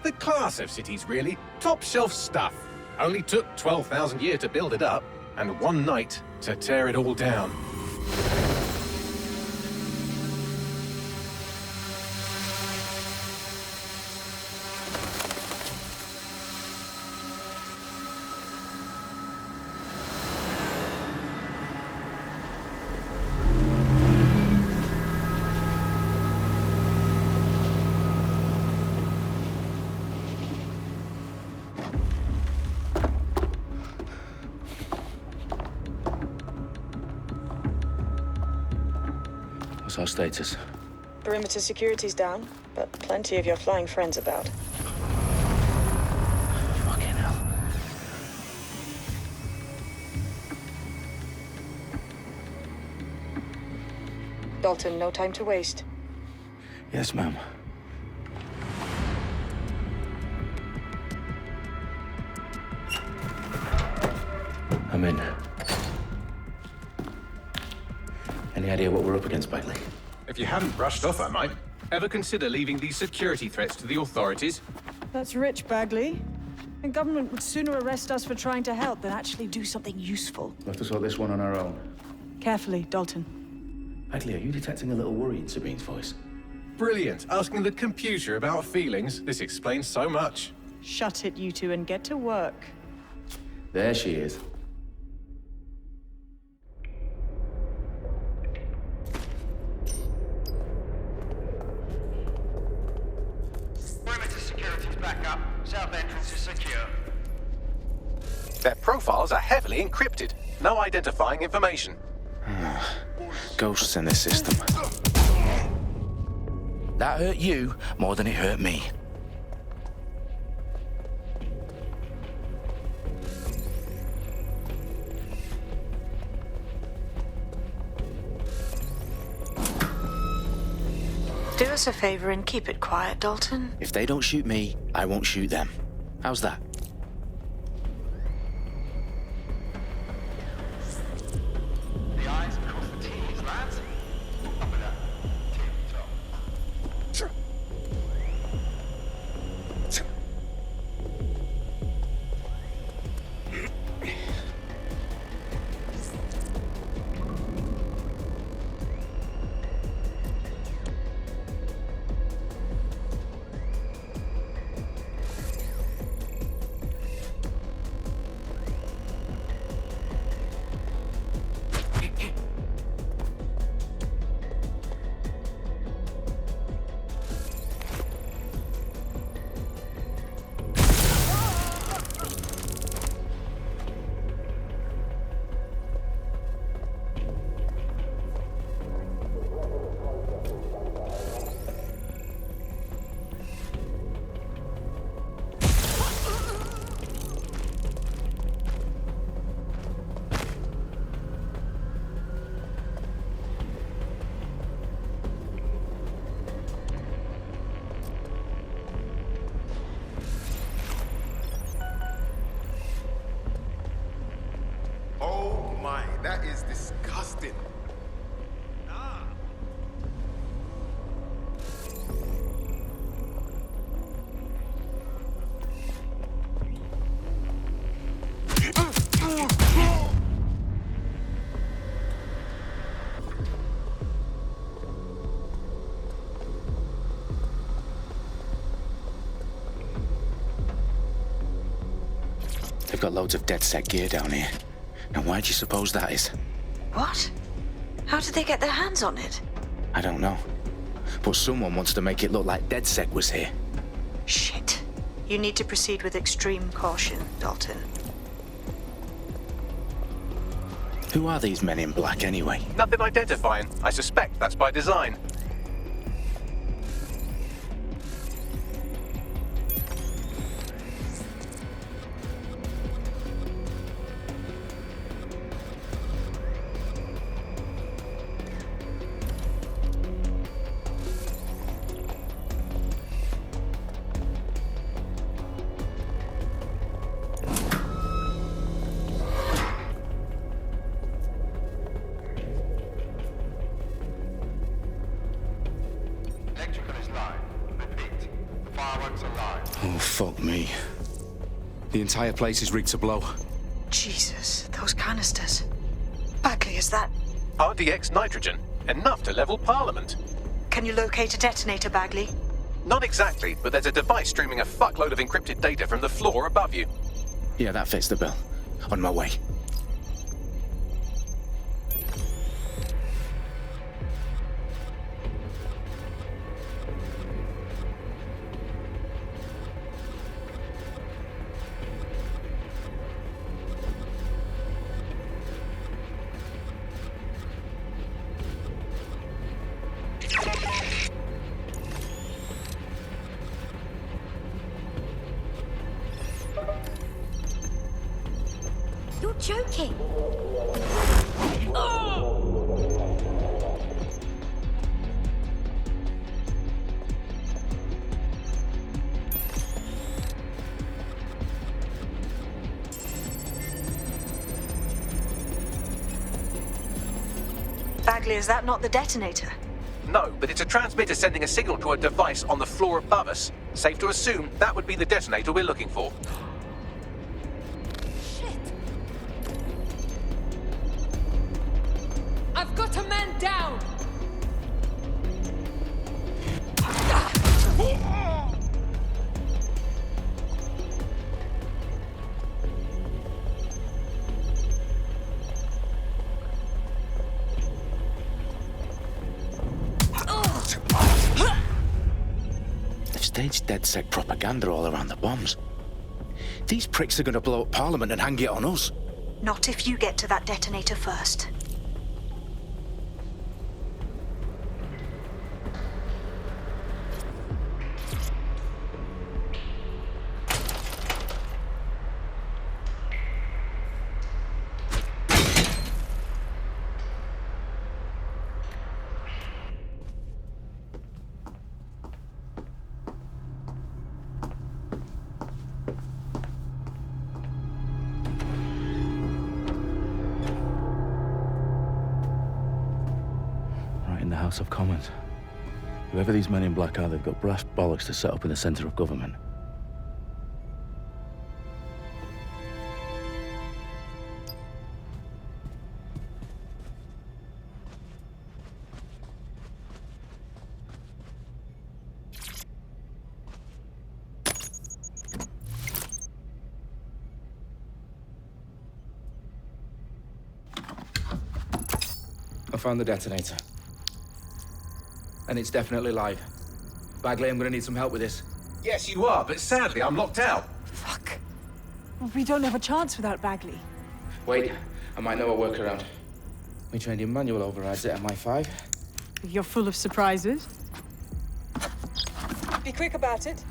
The class of cities, really. Top shelf stuff. Only took 12,000 years to build it up, and one night to tear it all down. What's our status? Perimeter security's down, but plenty of your flying friends about. Fucking hell. Dalton, no time to waste. Yes, ma'am. I'm in. Any idea what we're up against, Bagley? If you hadn't brushed off, I might. Ever consider leaving these security threats to the authorities? That's rich, Bagley. The government would sooner arrest us for trying to help than actually do something useful. We'll have to sort this one on our own. Carefully, Dalton. Bagley, are you detecting a little worry in Sabine's voice? Brilliant. Asking the computer about feelings. This explains so much. Shut it, you two, and get to work. There she is. Perimeter security's back up. South entrance is secure. Their profiles are heavily encrypted. No identifying information. Ghosts in this system. That hurt you more than it hurt me. Do us a favor and keep it quiet, Dalton. If they don't shoot me, I won't shoot them. How's that? The eyes across the T's, lads. Up with that. Tip top. Oh my, that is disgusting. They've got loads of DedSec gear down here. Now why do you suppose that is? What? How did they get their hands on it? I don't know. But someone wants to make it look like DedSec was here. Shit. You need to proceed with extreme caution, Dalton. Who are these men in black anyway? Nothing identifying. I suspect that's by design. fireworks alive. Oh, fuck me. The entire place is rigged to blow. Jesus, those canisters. Bagley, is that... RDX nitrogen. Enough to level Parliament. Can you locate a detonator, Bagley? Not exactly, but there's a device streaming a fuckload of encrypted data from the floor above you. Yeah, that fits the bill. On my way. You're joking. Bagley, is that not the detonator? No, but it's a transmitter sending a signal to a device on the floor above us. Safe to assume that would be the detonator we're looking for. Shit. I've got a man down. They've staged DedSec propaganda all around the bombs. These pricks are gonna blow up Parliament and hang it on us. Not if you get to that detonator first. Right in the House of Commons. Whoever these men in black are, they've got brass bollocks to set up in the centre of government. I found the detonator. And it's definitely live. Bagley, I'm gonna need some help with this. Yes, you are, but sadly I'm locked out. Fuck. We don't have a chance without Bagley. Wait, I might know a workaround. We trained in manual overrides at MI5. You're full of surprises. Be quick about it.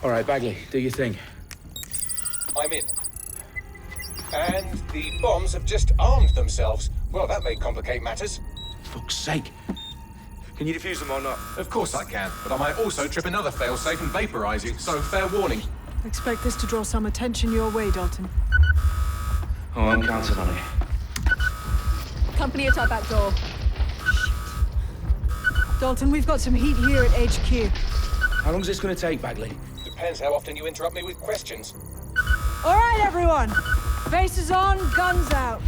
All right, Bagley, do your thing. I'm in. And the bombs have just armed themselves. Well, that may complicate matters. Fuck's sake. Can you defuse them or not? Of course I can, but I might also trip another failsafe and vaporize you, so fair warning. Expect this to draw some attention your way, Dalton. Oh, I'm counting on it. Company at our back door. Dalton, we've got some heat here at HQ. How long is this gonna take, Bagley? Depends how often you interrupt me with questions. All right, everyone. Faces on, guns out.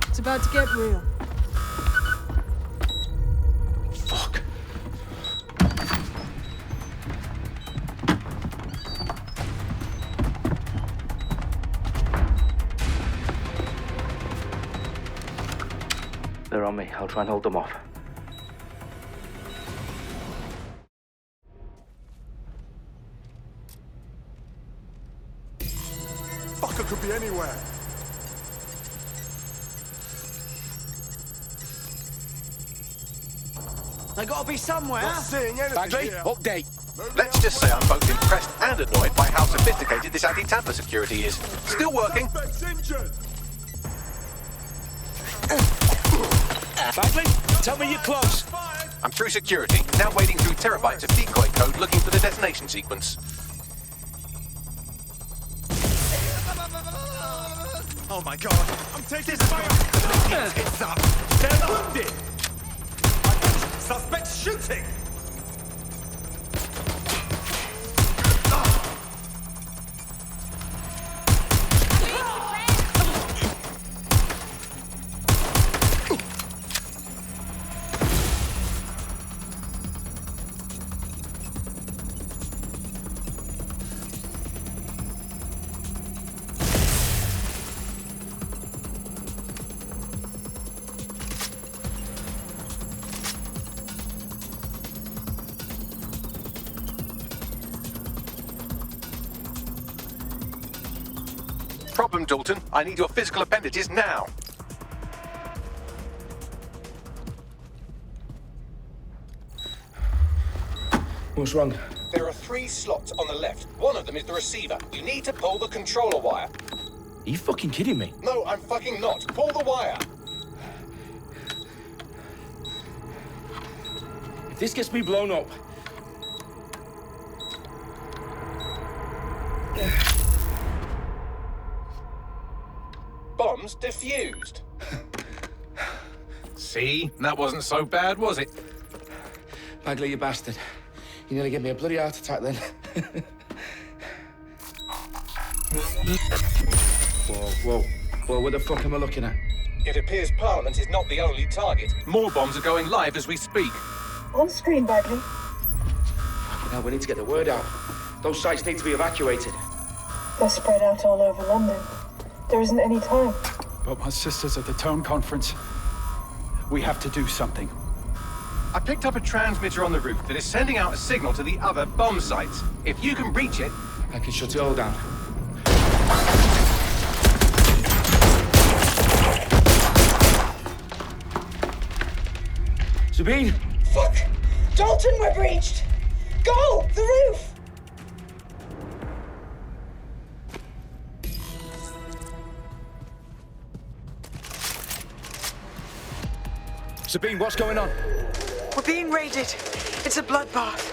It's about to get real. Fuck. They're on me. I'll try and hold them off. Fucker could be anywhere. They gotta be somewhere. Not seeing anything Bagley, here. update. Moving Let's just say elsewhere. I'm both impressed and annoyed by how sophisticated this anti-tamper security is. Still working. Suspect's injured. Bagley, tell me you're close. Fired. I'm through security, now wading through terabytes of decoy code looking for the detonation sequence. Oh my god, I'm taking fire. It's up. Stand up. Did. Suspect shooting! Problem, Dalton. I need your physical appendages now. What's wrong? There are 3 slots on the left. One of them is the receiver. You need to pull the controller wire. Are you fucking kidding me? No, I'm fucking not. Pull the wire. If this gets me blown up... Bombs defused. See? That wasn't so bad, was it? Bagley, you bastard. You nearly gave me a bloody heart attack then. Whoa. What the fuck am I looking at? It appears Parliament is not the only target. More bombs are going live as we speak. On screen, Bagley. Now we need to get the word out. Those sites need to be evacuated. They're spread out all over London. There isn't any time. But my sister's at the town conference. We have to do something. I picked up a transmitter on the roof that is sending out a signal to the other bomb sites. If you can reach it... I can shut it all down. Sabine! Fuck! Dalton, we're breached! Go! The roof! Sabine, what's going on? We're being raided. It's a bloodbath.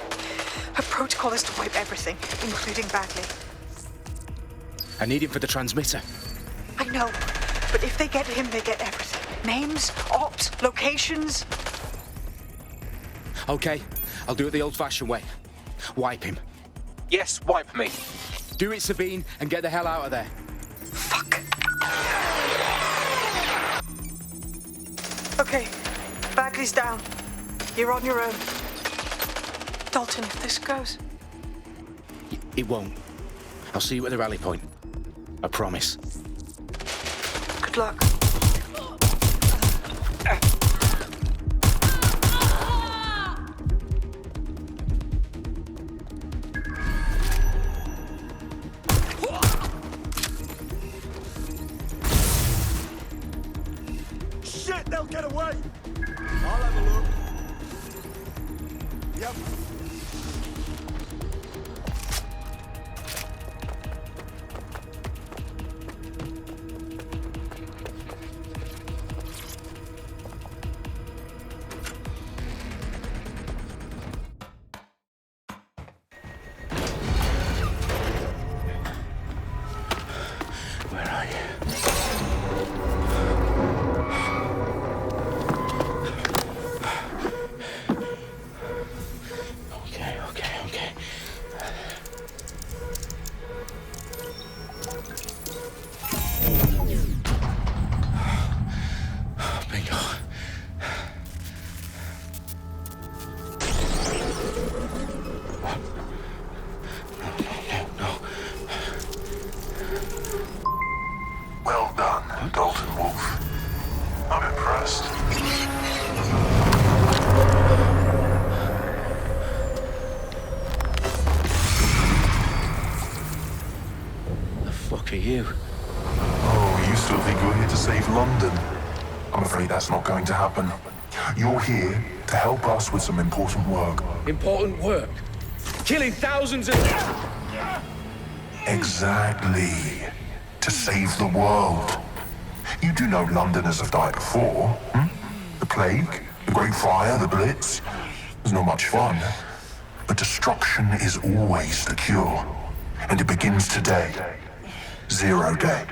Her protocol is to wipe everything, including Bagley. I need him for the transmitter. I know, but if they get him, they get everything. Names, ops, locations. Okay, I'll do it the old-fashioned way. Wipe him. Yes, wipe me. Do it, Sabine, and get the hell out of there. Fuck. Okay, Bagley's down. You're on your own. Dalton, if this goes... It won't. I'll see you at the rally point. I promise. Good luck. Shit, they'll get away! I'll have a look. Yep. Where are you? Okay. Bingo. No. Well done, Dalton Wolf. I'm impressed. The fuck are you? Oh, you still think you're here to save London? I'm afraid that's not going to happen. You're here to help us with some important work. Important work. Killing thousands of... Exactly. To save the world. You do know Londoners have died before, hmm? The Plague, the Great Fire, the Blitz. It's not much fun. But destruction is always the cure. And it begins today. Zero Day.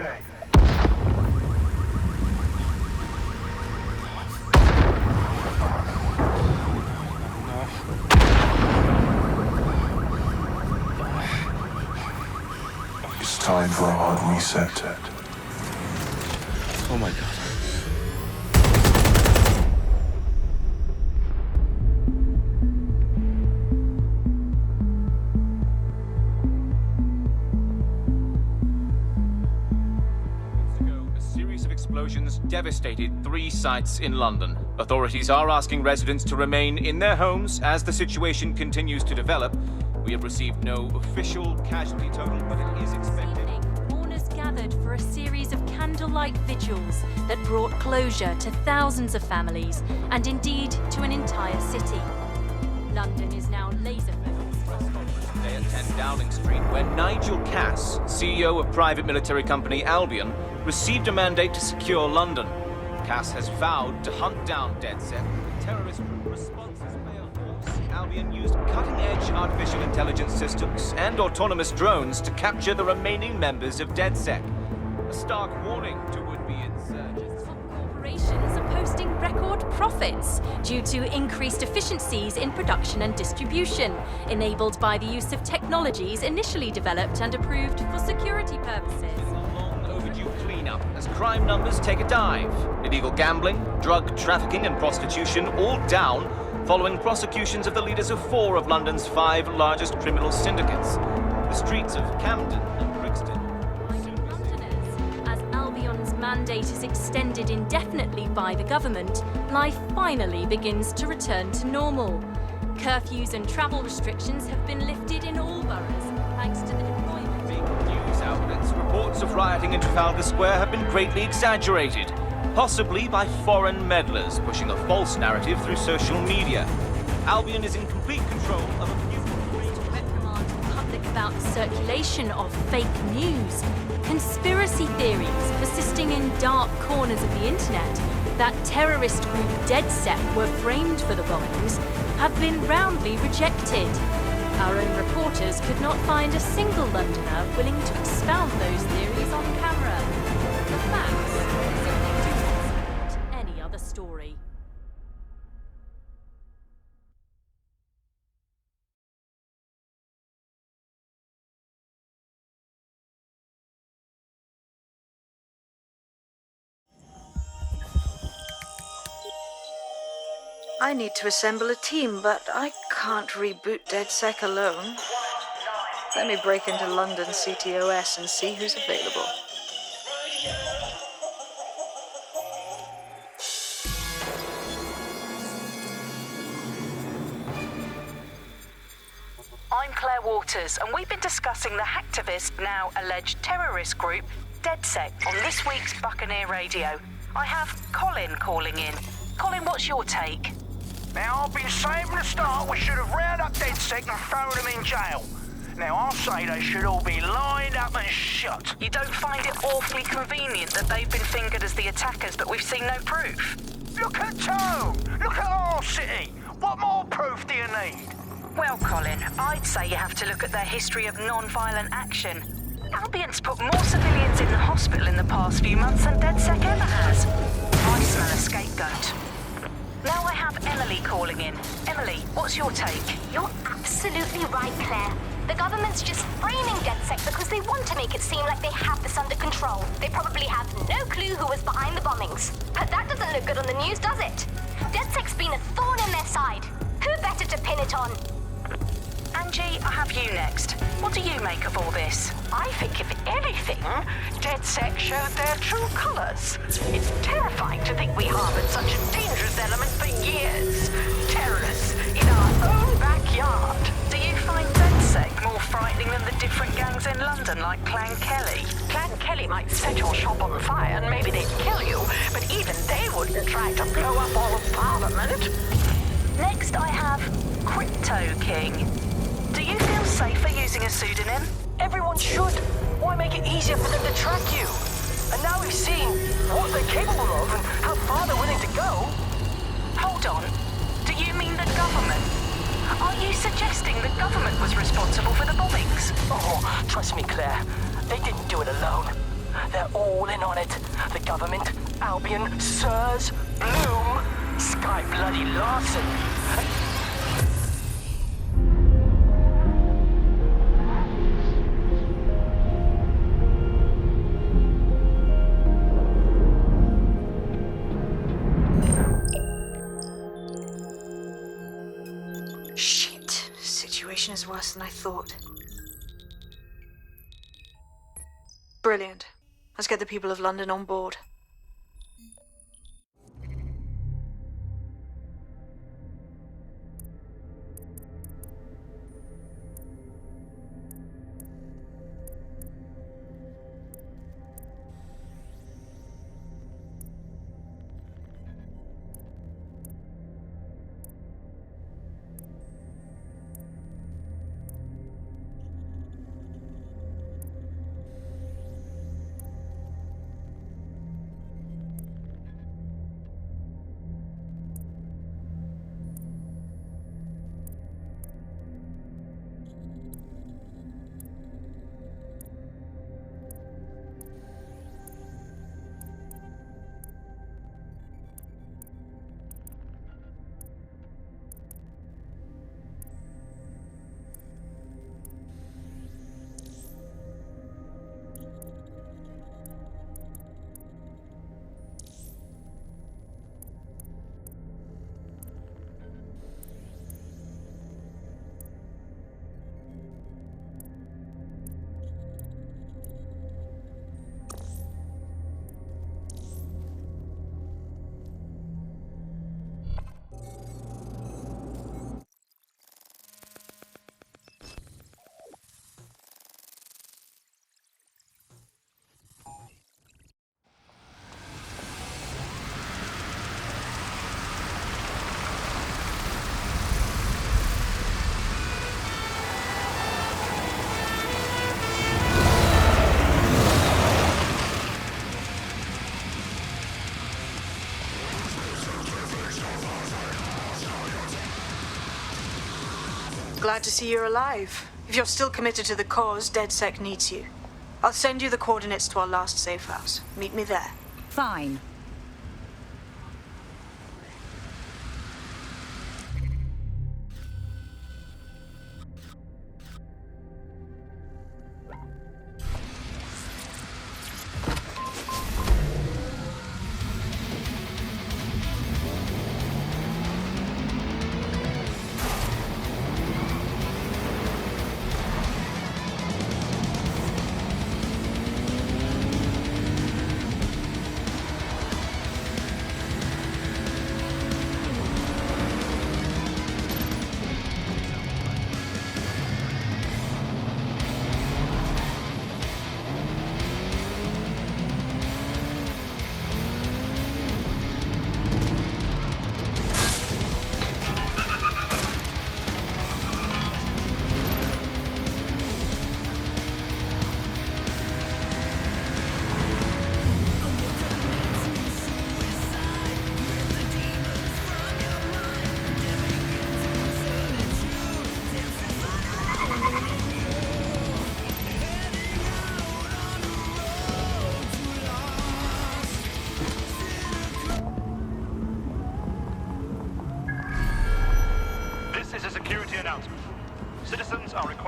It's time for a hard reset. Oh my god. Explosions devastated 3 sites in London. Authorities are asking residents to remain in their homes as the situation continues to develop. We have received no official casualty total, but it is expected. Mourners gathered for a series of candlelight vigils that brought closure to thousands of families and indeed to an entire city. London is now laser-focused. Today at 10 Downing Street, where Nigel Cass, CEO of private military company Albion, received a mandate to secure London. Cass has vowed to hunt down DedSec. Terrorist responses failed force. Albion used cutting-edge artificial intelligence systems and autonomous drones to capture the remaining members of DedSec. A stark warning to would-be insurgents. Corporations are posting record profits due to increased efficiencies in production and distribution, enabled by the use of technologies initially developed and approved for security purposes. Cleanup as crime numbers take a dive. Illegal gambling, drug trafficking and prostitution all down following prosecutions of the leaders of 4 of London's 5 largest criminal syndicates. The streets of Camden and Brixton. Londoners, as Albion's mandate is extended indefinitely by the government, life finally begins to return to normal. Curfews and travel restrictions have been lifted in all boroughs thanks to the deployment. News outlets, reports of rioting in Trafalgar Square have been greatly exaggerated, possibly by foreign meddlers pushing a false narrative through social media. Albion is in complete control of a few... reprimand the public about the circulation of fake news. Conspiracy theories persisting in dark corners of the internet that terrorist group DedSec were framed for the bombings have been roundly rejected. Our own reporters could not find a single Londoner willing to expound those theories on camera. The facts simply do not support any other story. I need to assemble a team, but I can't reboot DedSec alone. Let me break into London CTOS and see who's available. I'm Claire Waters, and we've been discussing the hacktivist, now alleged terrorist group, DedSec, on this week's Buccaneer Radio. I have Colin calling in. Colin, what's your take? Now, I've been saying from the start we should have rounded up DedSec and thrown them in jail. Now, I'll say they should all be lined up and shot. You don't find it awfully convenient that they've been fingered as the attackers, but we've seen no proof? Look at Tone! Look at our city! What more proof do you need? Well, Colin, I'd say you have to look at their history of non-violent action. Albion's put more civilians in the hospital in the past few months than DedSec ever has. I smell a scapegoat. Now I have Emily calling in. Emily, what's your take? You're absolutely right, Claire. The government's just framing DedSec because they want to make it seem like they have this under control. They probably have no clue who was behind the bombings. But that doesn't look good on the news, does it? DedSec's been a thorn in their side. Who better to pin it on? Angie, I have you next. What do you make of all this? I think, if anything, DedSec showed their true colors. It's terrifying to think we harbored such a dangerous element for years. Terrorists in our own backyard. Do you find DedSec more frightening than the different gangs in London, like Clan Kelly? Clan Kelly might set your shop on fire and maybe they'd kill you, but even they wouldn't try to blow up all of Parliament. Next, I have Crypto King. Do you feel safer using a pseudonym? Everyone should. Why make it easier for them to track you? And now we've seen what they're capable of and how far they're willing to go. Hold on. Do you mean the government? Are you suggesting the government was responsible for the bombings? Oh, trust me, Claire. They didn't do it alone. They're all in on it. The government, Albion, SIRS, Bloom, Sky Bloody Larson. Shit. Situation is worse than I thought. Brilliant. Let's get the people of London on board. Glad to see you're alive. If you're still committed to the cause, DedSec needs you. I'll send you the coordinates to our last safe house. Meet me there. Fine.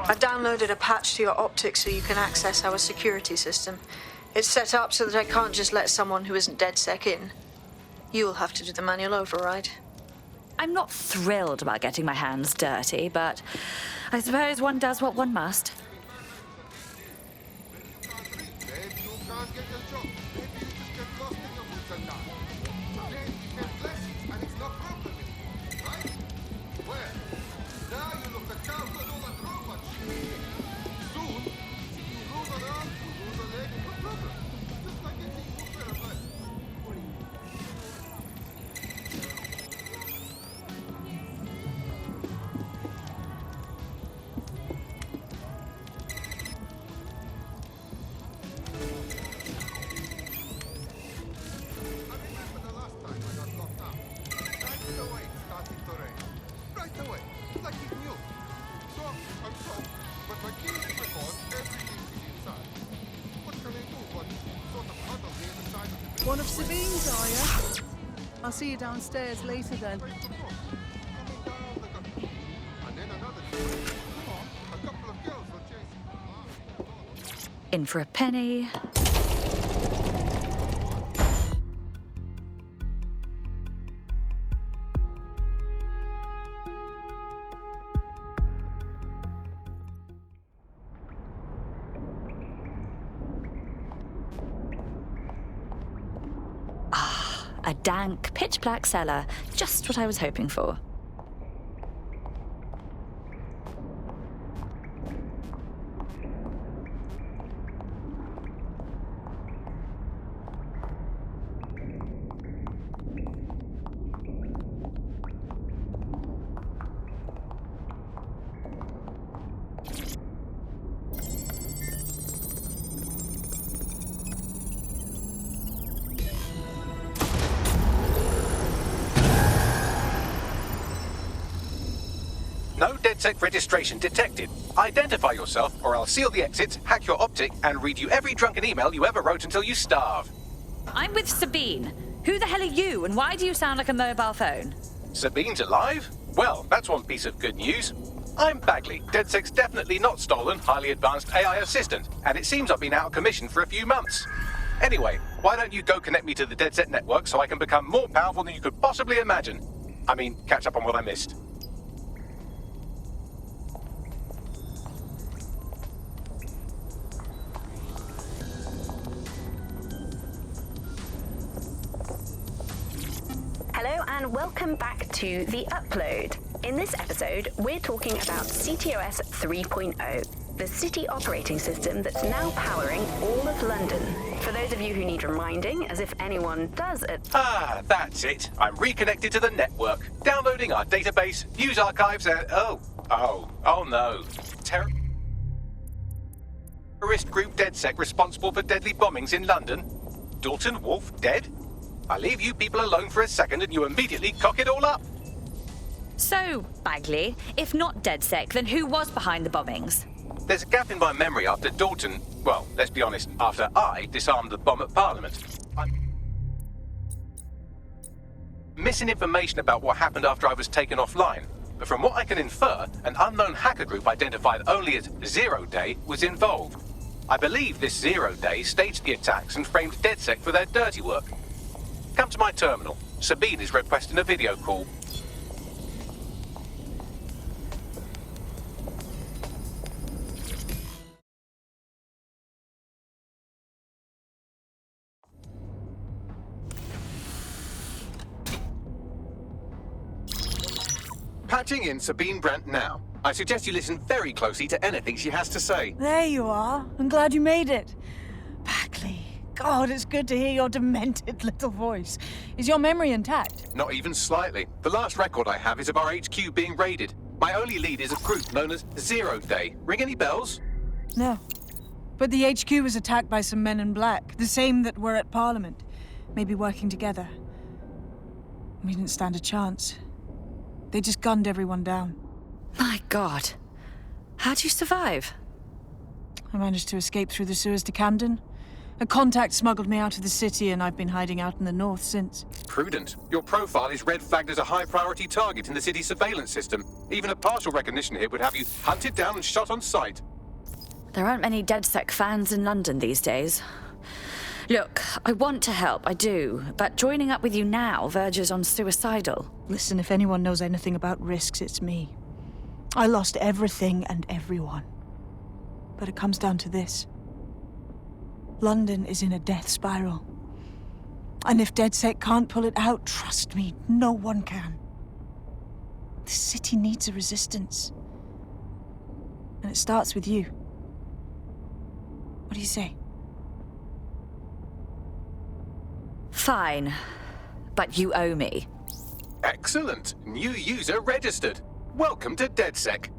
I've downloaded a patch to your optics so you can access our security system. It's set up so that I can't just let someone who isn't DedSec in. You'll have to do the manual override. I'm not thrilled about getting my hands dirty, but I suppose one does what one must. One of Sabine's, are you? I'll see you downstairs later then. In for a penny. A dank, pitch-black cellar. Just what I was hoping for. No DedSec registration detected. Identify yourself, or I'll seal the exits, hack your optic, and read you every drunken email you ever wrote until you starve. I'm with Sabine. Who the hell are you, and why do you sound like a mobile phone? Sabine's alive? Well, that's one piece of good news. I'm Bagley, DedSec's definitely not stolen, highly advanced AI assistant, and it seems I've been out of commission for a few months. Anyway, why don't you go connect me to the DedSec network so I can become more powerful than you could possibly imagine? I mean, catch up on what I missed. Hello and welcome back to The Upload. In this episode, we're talking about CTOS 3.0, the city operating system that's now powering all of London. For those of you who need reminding, as if anyone does it. Ah, that's it. I'm reconnected to the network, downloading our database, news archives, and oh no. Terrorist group DedSec responsible for deadly bombings in London? Dalton Wolf dead? I leave you people alone for a second and you immediately cock it all up. So, Bagley, if not DedSec, then who was behind the bombings? There's a gap in my memory after Dalton, well, let's be honest, after I disarmed the bomb at Parliament. I'm missing information about what happened after I was taken offline, but from what I can infer, an unknown hacker group identified only as Zero Day was involved. I believe this Zero Day staged the attacks and framed DedSec for their dirty work. Come to my terminal. Sabine is requesting a video call. Patching in Sabine Brandt now. I suggest you listen very closely to anything she has to say. There you are. I'm glad you made it. Bagley. God, it's good to hear your demented little voice. Is your memory intact? Not even slightly. The last record I have is of our HQ being raided. My only lead is a group known as Zero Day. Ring any bells? No. But the HQ was attacked by some men in black, the same that were at Parliament. Maybe working together. We didn't stand a chance. They just gunned everyone down. My God. How'd you survive? I managed to escape through the sewers to Camden. A contact smuggled me out of the city, and I've been hiding out in the north since. Prudent. Your profile is red flagged as a high-priority target in the city's surveillance system. Even a partial recognition hit would have you hunted down and shot on sight. There aren't many DedSec fans in London these days. Look, I want to help, I do, but joining up with you now verges on suicidal. Listen, if anyone knows anything about risks, it's me. I lost everything and everyone. But it comes down to this. London is in a death spiral. And if DedSec can't pull it out, trust me, no one can. This city needs a resistance. And it starts with you. What do you say? Fine. But you owe me. Excellent. New user registered. Welcome to DedSec.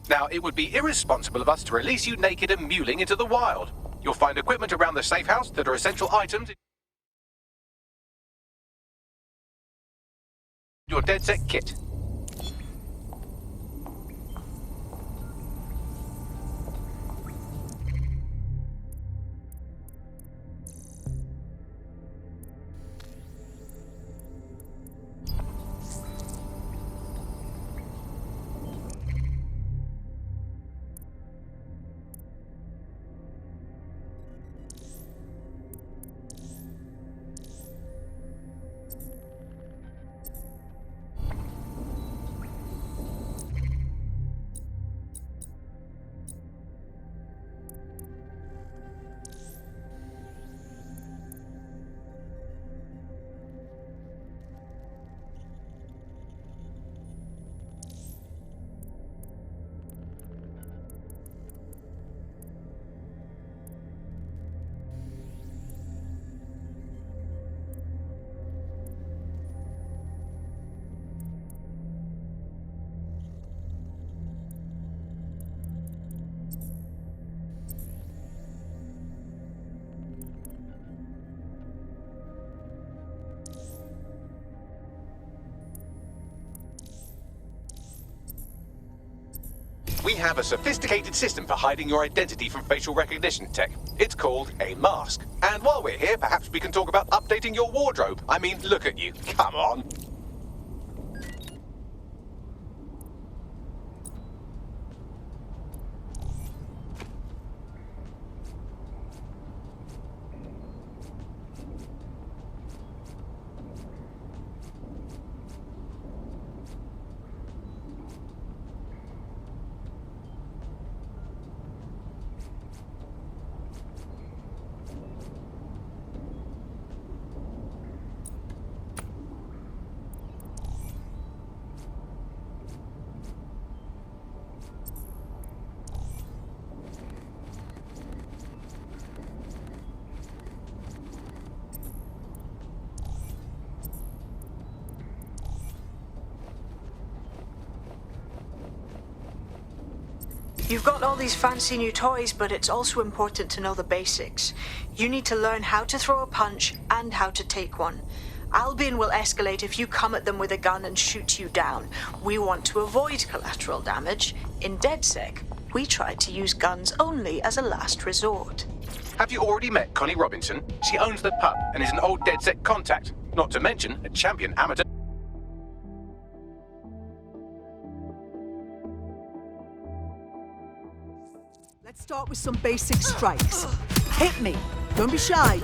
Now, it would be irresponsible of us to release you naked and mewling into the wild. You'll find equipment around the safe house that are essential items. Your DedSec kit. We have a sophisticated system for hiding your identity from facial recognition tech. It's called a mask. And while we're here, perhaps we can talk about updating your wardrobe. I mean, look at you. Come on. You've got all these fancy new toys, but it's also important to know the basics. You need to learn how to throw a punch and how to take one. Albion will escalate if you come at them with a gun and shoot you down. We want to avoid collateral damage. In DedSec, we try to use guns only as a last resort. Have you already met Connie Robinson? She owns the pub and is an old DedSec contact. Not to mention a champion amateur. Let's start with some basic strikes. Hit me. Don't be shy.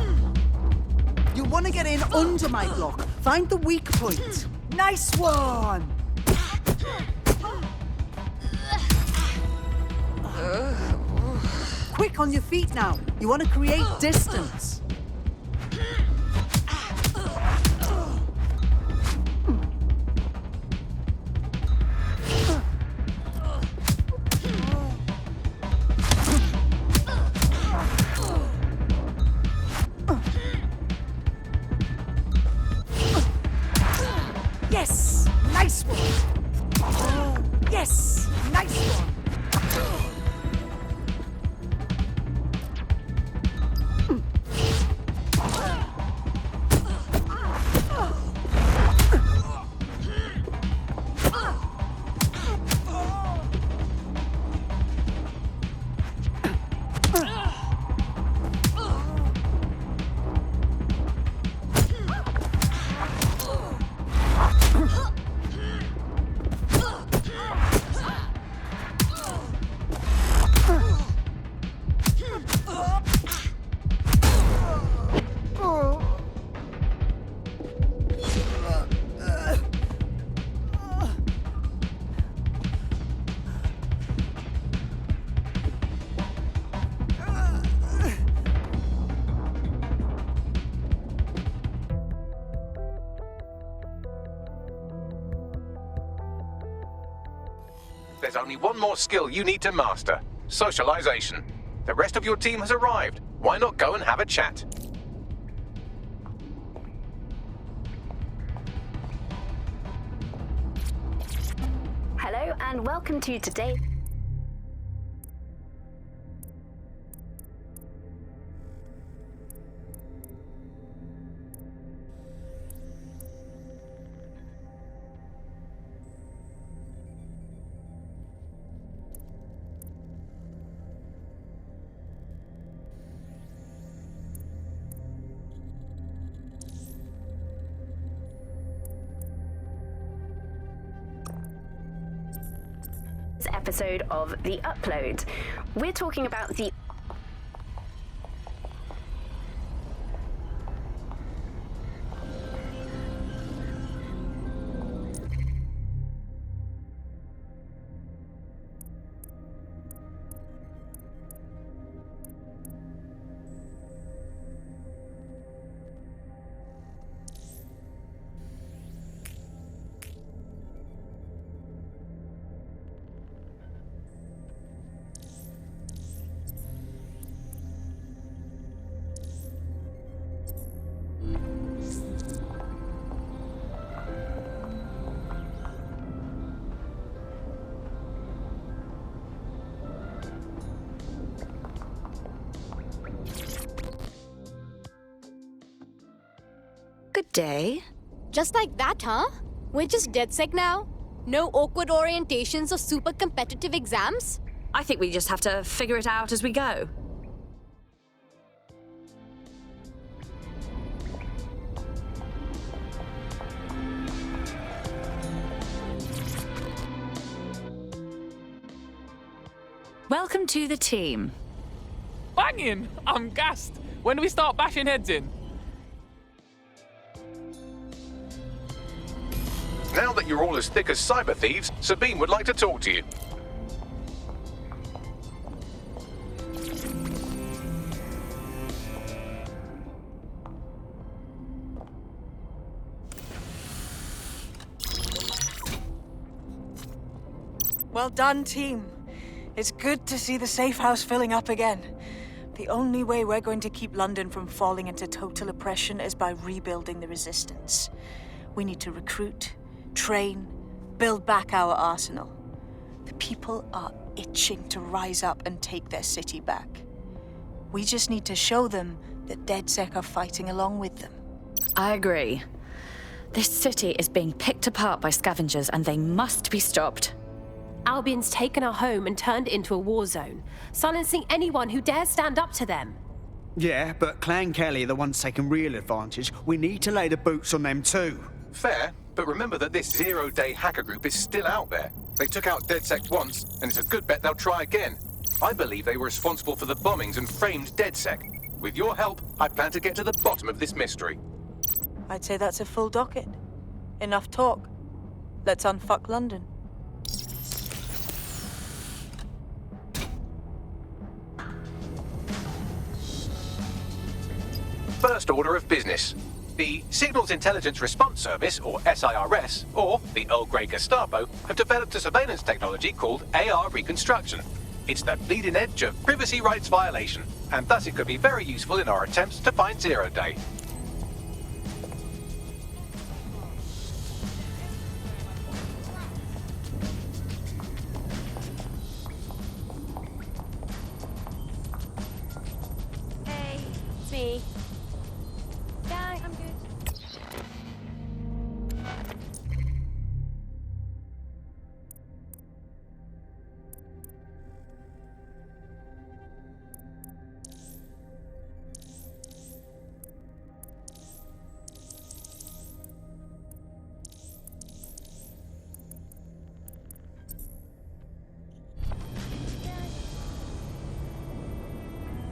You'll want to get in under my block. Find the weak point. Nice one! Quick on your feet now. You want to create distance. Yes! Nice one! Yes! Nice one! There's only one more skill you need to master. Socialization. The rest of your team has arrived. Why not go and have a chat? Hello and welcome to today. Episode of The Upload. We're talking about the Good day. Just like that, huh? We're just DedSec now? No awkward orientations or super competitive exams? I think we just have to figure it out as we go. Welcome to the team. Banging! I'm gassed. When do we start bashing heads in? Now that you're all as thick as cyber thieves, Sabine would like to talk to you. Well done, team. It's good to see the safe house filling up again. The only way we're going to keep London from falling into total oppression is by rebuilding the resistance. We need to recruit, train, build back our arsenal. The people are itching to rise up and take their city back. We just need to show them that DedSec are fighting along with them. I agree. This city is being picked apart by scavengers and they must be stopped. Albion's taken our home and turned it into a war zone, silencing anyone who dares stand up to them. Yeah, but Clan Kelly are the ones taking real advantage. We need to lay the boots on them too. Fair, but remember that this zero-day hacker group is still out there. They took out DedSec once, and it's a good bet they'll try again. I believe they were responsible for the bombings and framed DedSec. With your help, I plan to get to the bottom of this mystery. I'd say that's a full docket. Enough talk. Let's unfuck London. First order of business. The Signals Intelligence Response Service, or SIRS, or the Earl Grey Gestapo, have developed a surveillance technology called AR Reconstruction. It's the bleeding edge of privacy rights violation, and thus it could be very useful in our attempts to find Zero Day. Hey, it's me.